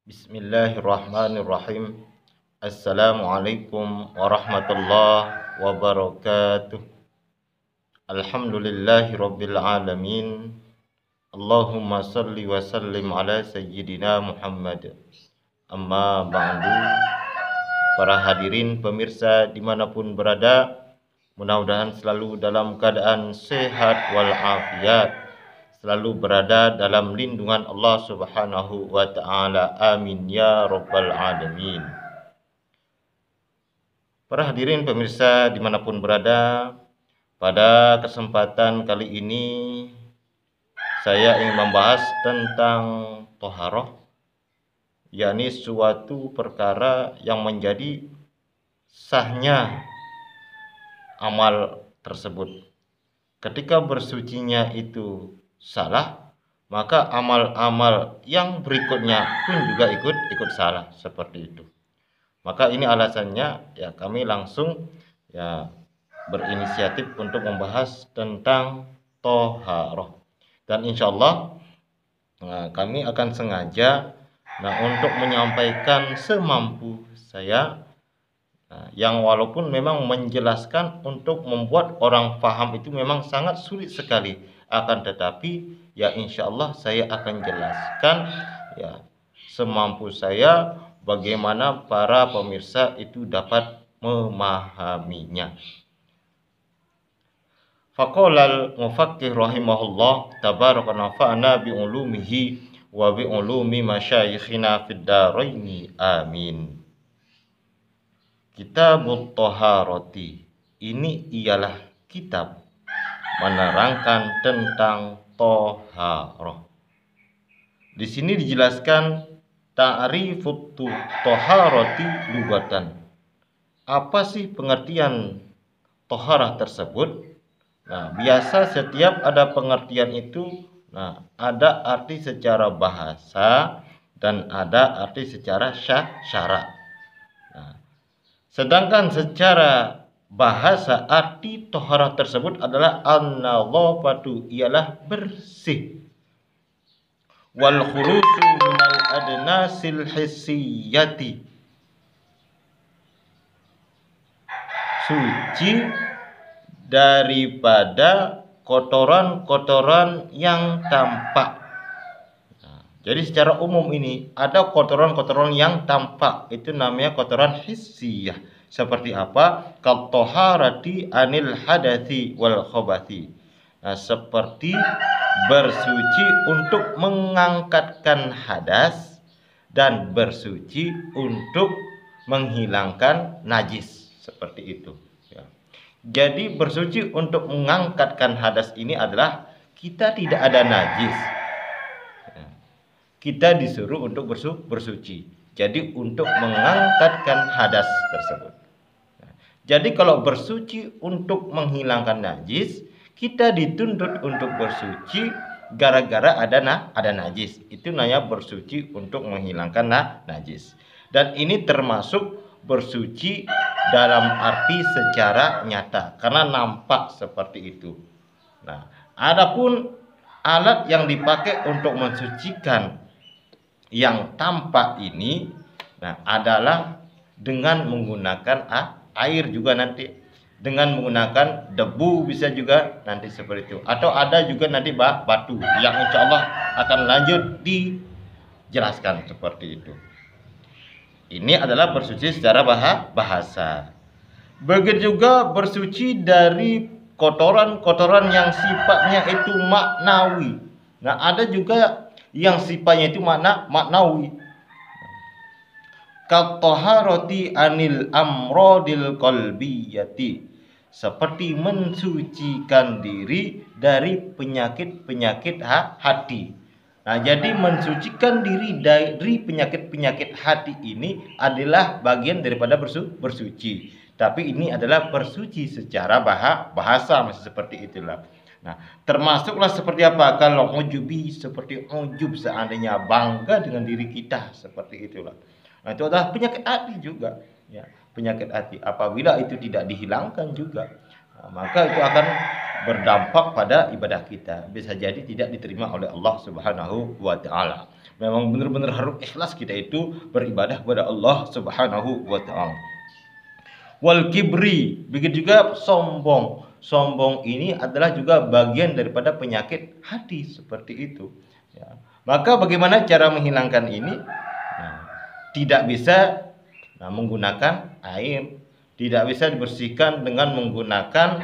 Bismillahirrahmanirrahim. Assalamualaikum warahmatullahi wabarakatuh. Alhamdulillahi rabbil alamin. Allahumma salli wa sallim ala sayyidina Muhammad. Amma ba'du. Para hadirin pemirsa dimanapun berada, mudah-mudahan selalu dalam keadaan sehat walafiat, selalu berada dalam lindungan Allah Subhanahu wa taala. Amin ya rabbal alamin. Para hadirin pemirsa dimanapun berada, pada kesempatan kali ini saya ingin membahas tentang toharoh, yakni suatu perkara yang menjadi sahnya amal tersebut. Ketika bersucinya itu salah, maka amal-amal yang berikutnya pun juga ikut salah seperti itu. Maka ini alasannya ya kami langsung ya berinisiatif untuk membahas tentang toharoh. Dan insya Allah kami akan sengaja untuk menyampaikan semampu saya, yang walaupun memang menjelaskan untuk membuat orang paham itu memang sangat sulit sekali, akan tetapi ya insya Allah saya akan jelaskan ya semampu saya bagaimana para pemirsa itu dapat memahaminya. Faqalal mufakkih rahimahullah tabaraka nafa'na bi ulumihi wa bi ulumi masyayikhina fid daraini amin. Kitabut Thaharati ini ialah kitab menerangkan tentang toharoh. Di sini dijelaskan ta'rifut toharati lugatan. Apa sih pengertian toharah tersebut? Nah, biasa setiap ada pengertian itu, ada arti secara bahasa dan ada arti secara syara. Sedangkan secara bahasa arti toharah tersebut adalah an-nadhafatu, ialah bersih, wal khulusu minal adnasil hissiyati, suci daripada kotoran-kotoran yang tampak. Jadi secara umum ini ada kotoran-kotoran yang tampak, itu namanya kotoran hissiyah. Seperti apa? Katoharati anil hadathi wal khobathi. Seperti bersuci untuk mengangkatkan hadas dan bersuci untuk menghilangkan najis, seperti itu. Jadi bersuci untuk mengangkatkan hadas ini adalah kita tidak ada najis, kita disuruh untuk bersuci. Jadi untuk mengangkatkan hadas tersebut. Jadi kalau bersuci untuk menghilangkan najis, kita dituntut untuk bersuci gara-gara ada najis. Itu namanya bersuci untuk menghilangkan najis. Dan ini termasuk bersuci dalam arti secara nyata, karena nampak seperti itu. Nah, adapun alat yang dipakai untuk mensucikan yang tampak ini adalah dengan menggunakan air juga nanti, dengan menggunakan debu bisa juga nanti seperti itu, atau ada juga nanti batu yang insya Allah akan lanjut dijelaskan seperti itu. Ini adalah bersuci secara bahasa. Begitu juga bersuci dari kotoran-kotoran yang sifatnya itu maknawi. Ada juga yang sifatnya itu maknawi. Katoharoti anil amrodil qalbiyati, seperti mensucikan diri dari penyakit-penyakit hati. Jadi mensucikan diri dari penyakit-penyakit hati ini adalah bagian daripada bersuci. Tapi ini adalah bersuci secara bahasa, masih seperti itulah. Termasuklah seperti apa? Kalau ujubi, seperti ujub, seandainya bangga dengan diri kita, seperti itulah. Itu adalah penyakit hati juga, ya, penyakit hati. Apabila itu tidak dihilangkan juga, maka itu akan berdampak pada ibadah kita, bisa jadi tidak diterima oleh Allah Subhanahu wa taala. Memang benar-benar harus ikhlas kita itu beribadah kepada Allah Subhanahu wa taala. Wal kibri, begitu juga sombong. Sombong ini adalah juga bagian daripada penyakit hati seperti itu. Ya. Maka bagaimana cara menghilangkan ini? Nah, tidak bisa menggunakan air, tidak bisa dibersihkan dengan menggunakan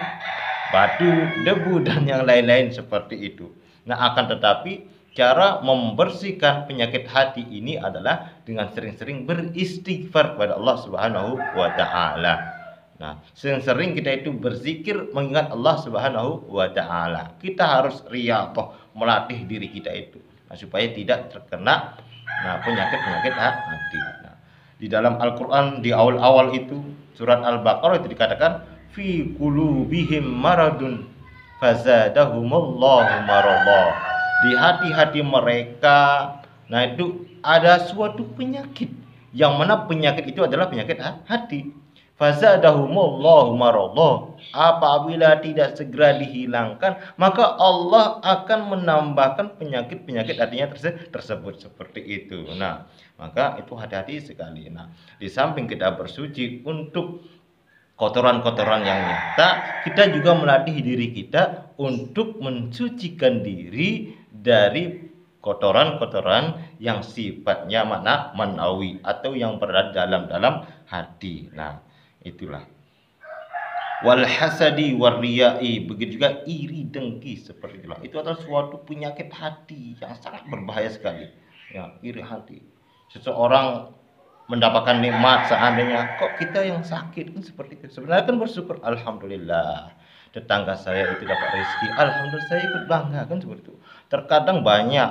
batu, debu dan yang lain-lain seperti itu. Nah, akan tetapi cara membersihkan penyakit hati ini adalah dengan sering-sering beristighfar kepada Allah Subhanahu wa taala. Nah, sering-sering kita itu berzikir mengingat Allah Subhanahu wa taala. Kita harus riyadhah, melatih diri kita itu supaya tidak terkena penyakit-penyakit hati. Nah, di dalam Al-Qur'an di awal-awal itu surat Al-Baqarah itu dikatakan fi qulubihim maradun fazadahumullahu maradah. Di hati-hati mereka itu ada suatu penyakit, yang mana penyakit itu adalah penyakit hati. Fazadahumullahu maradah. Apabila tidak segera dihilangkan, maka Allah akan menambahkan penyakit-penyakit hatinya tersebut seperti itu. Nah, maka itu hati-hati sekali. Nah, di samping kita bersuci untuk kotoran-kotoran yang nyata, kita juga melatih diri kita untuk mensucikan diri dari kotoran-kotoran yang sifatnya manawi atau yang berada dalam hati. Nah, itulah. Wal hasadi war riyai, begitu juga iri dengki seperti itulah. Itu adalah suatu penyakit hati yang sangat berbahaya sekali. Ya, iri hati. Seseorang mendapatkan nikmat, seandainya kok kita yang sakit, kan seperti itu. Sebenarnya kan bersyukur, alhamdulillah tetangga saya itu dapat rezeki, alhamdulillah saya ikut bangga, kan seperti itu. Terkadang banyak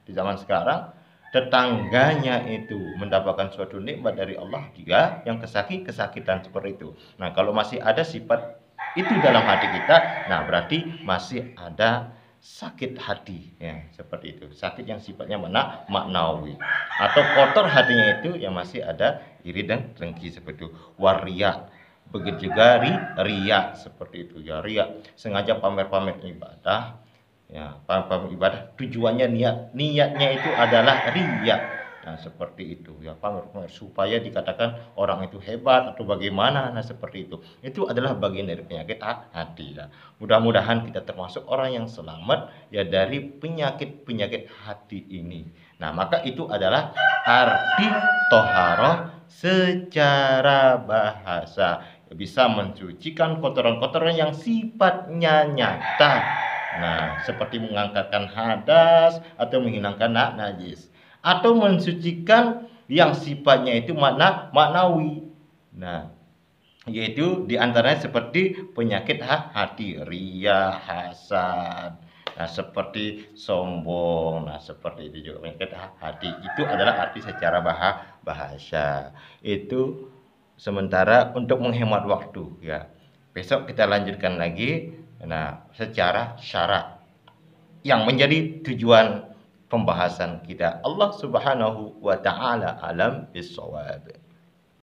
di zaman sekarang tetangganya itu mendapatkan suatu nikmat dari Allah, juga yang kesakitan seperti itu. Nah, kalau masih ada sifat itu dalam hati kita, nah berarti masih ada sakit hati, ya seperti itu. Sakit yang sifatnya maknawi atau kotor hatinya itu yang masih ada iri dan dengki seperti itu. Waria, begitu juga ria seperti itu, ya ria, sengaja pamer-pamer ibadah. Ya, pamer ibadah tujuannya niatnya itu adalah ria. Nah, seperti itu ya, pamer supaya dikatakan orang itu hebat atau bagaimana. Nah, seperti itu. Itu adalah bagian dari penyakit hati ya. Mudah-mudahan kita termasuk orang yang selamat ya dari penyakit-penyakit hati ini. Nah, maka itu adalah arti toharoh secara bahasa. Ya, bisa mensucikan kotoran-kotoran yang sifatnya nyata. Nah, seperti mengangkatkan hadas atau menghilangkan najis, atau mensucikan yang sifatnya itu maknawi. Nah, yaitu diantaranya seperti penyakit hati, ria, hasad, nah seperti sombong, nah seperti itu juga penyakit hati. Itu adalah arti secara bahasa. Itu sementara untuk menghemat waktu ya. Besok kita lanjutkan lagi. Nah, secara syarat yang menjadi tujuan pembahasan kita. Allah Subhanahu wa taala alam bisawab.